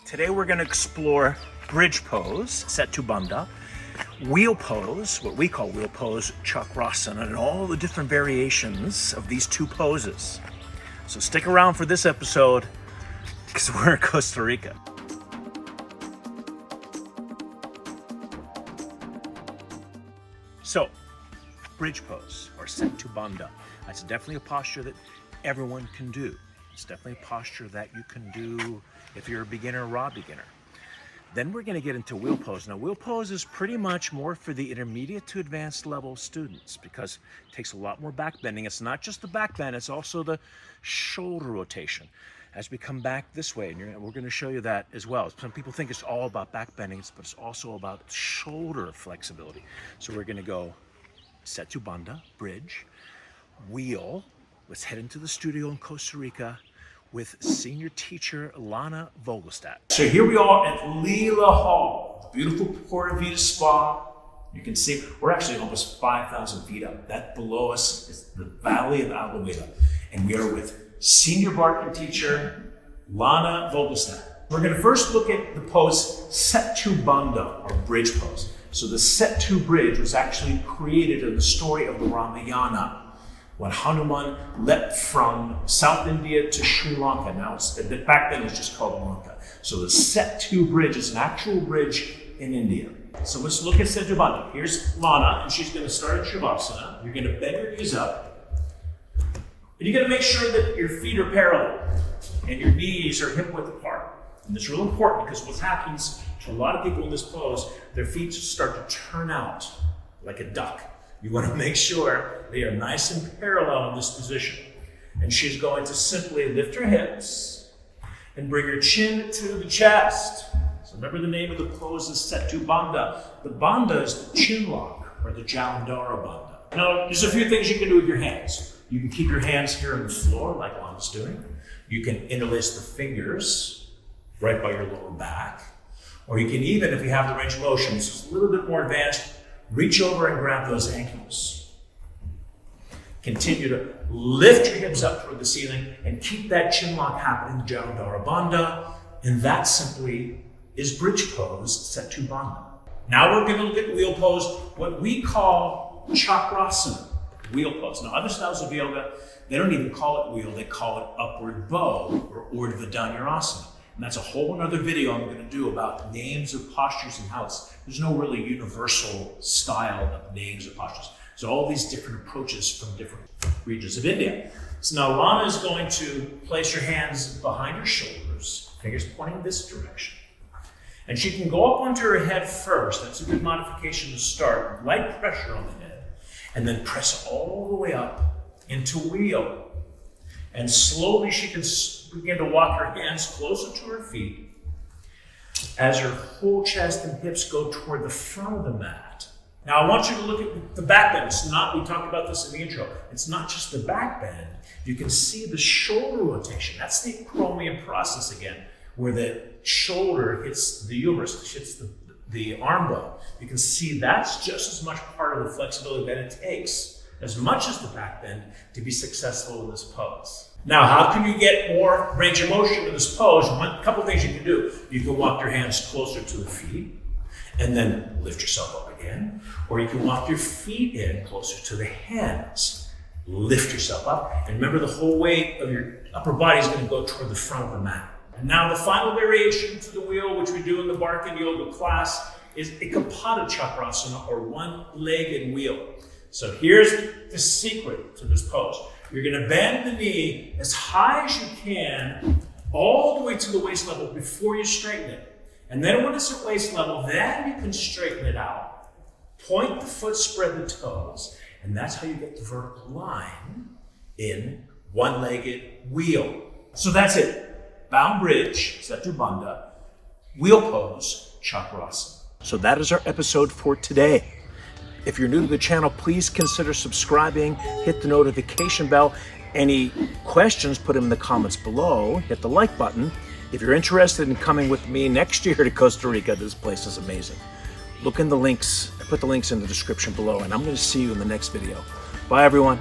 Today we're going to explore bridge pose, Setu Bandha, wheel pose, what we call wheel pose, Chakrasana, and all the different variations of these two poses. So stick around for this episode because we're in Costa Rica. So, bridge pose or Setu Bandha. That's definitely a posture that everyone can do. It's definitely a posture that you can do if you're a beginner or raw beginner. Then we're going to get into wheel pose. Now, wheel pose is pretty much more for the intermediate to advanced level students because it takes a lot more back bending. It's not just the back bend, it's also the shoulder rotation. As we come back this way, and we're going to show you that as well. Some people think it's all about back bending, but it's also about shoulder flexibility. So we're going to go Setu Bandha, bridge, wheel. Let's head into the studio in Costa Rica with senior teacher Lana Vogestad. So here we are at Lila Hall, the beautiful Puerto Vita spa. You can see we're actually almost 5,000 feet up. That below us is the Valley of Aguilera. And we are with senior Barkan teacher Lana Vogestad. We're going to first look at the pose Setu Bandha, or bridge pose. So the Setu bridge was actually created in the story of the Ramayana, when Hanuman leapt from South India to Sri Lanka. Now, back then it was just called Lanka. So the Setu bridge is an actual bridge in India. So let's look at Setu Bandha. Here's Lana, and she's going to start at Shavasana. You're going to bend your knees up. And you got to make sure that your feet are parallel and your knees are hip width apart. And this is real important because what happens to a lot of people in this pose, their feet start to turn out like a duck. You want to make sure they are nice and parallel in this position. And she's going to simply lift her hips and bring her chin to the chest. So remember the name of the pose is Setu Bandha. The bandha is the chin lock, or the Jalandhara Bandha. Now, there's a few things you can do with your hands. You can keep your hands here on the floor, like Lana's doing. You can interlace the fingers right by your lower back. Or you can even, if you have the range of motion, this is a little bit more advanced, reach over and grab those ankles. Continue to lift your hips up toward the ceiling and keep that chin lock happening, the Jalandhara Bandha. And that simply is bridge pose, Setu Bandha. Now we're going to look at wheel pose, what we call Chakrasana, wheel pose. Now other styles of yoga, they don't even call it wheel, they call it upward bow or Urdhva Dhanurasana. And that's a whole other video I'm going to do about names of postures and how there's no really universal style of names of postures. So all these different approaches from different regions of India. So now Lana is going to place her hands behind her shoulders, fingers pointing this direction. And she can go up onto her head first. That's a good modification to start. Light pressure on the head. And then press all the way up into wheel. And slowly she can begin to walk her hands closer to her feet as her whole chest and hips go toward the front of the mat. Now I want you to look at the back bend. It's not, we talked about this in the intro, it's not just the back bend. You can see the shoulder rotation. That's the acromion process again, where the shoulder hits the humerus, hits the arm bone. You can see that's just as much part of the flexibility that it takes, as much as the back bend, to be successful in this pose. Now, how can you get more range of motion in this pose? A couple things you can do. You can walk your hands closer to the feet and then lift yourself up again. Or you can walk your feet in closer to the hands. Lift yourself up. And remember, the whole weight of your upper body is going to go toward the front of the mat. And now the final variation to the wheel, which we do in the Barkan yoga class, is Ekapada Chakrasana, or one-legged wheel. So here's the secret to this pose. You're going to bend the knee as high as you can, all the way to the waist level before you straighten it. And then when it's at waist level, then you can straighten it out. Point the foot, spread the toes. And that's how you get the vertical line in one-legged wheel. So that's it. Bound bridge, Setu Bandha, wheel pose, Chakrasana. So that is our episode for today. If you're new to the channel, please consider subscribing, hit the notification bell. Any questions, put them in the comments below. Hit the like button. If you're interested in coming with me next year to Costa Rica, this place is amazing. Look in the links. I put the links in the description below, and I'm going to see you in the next video. Bye, everyone.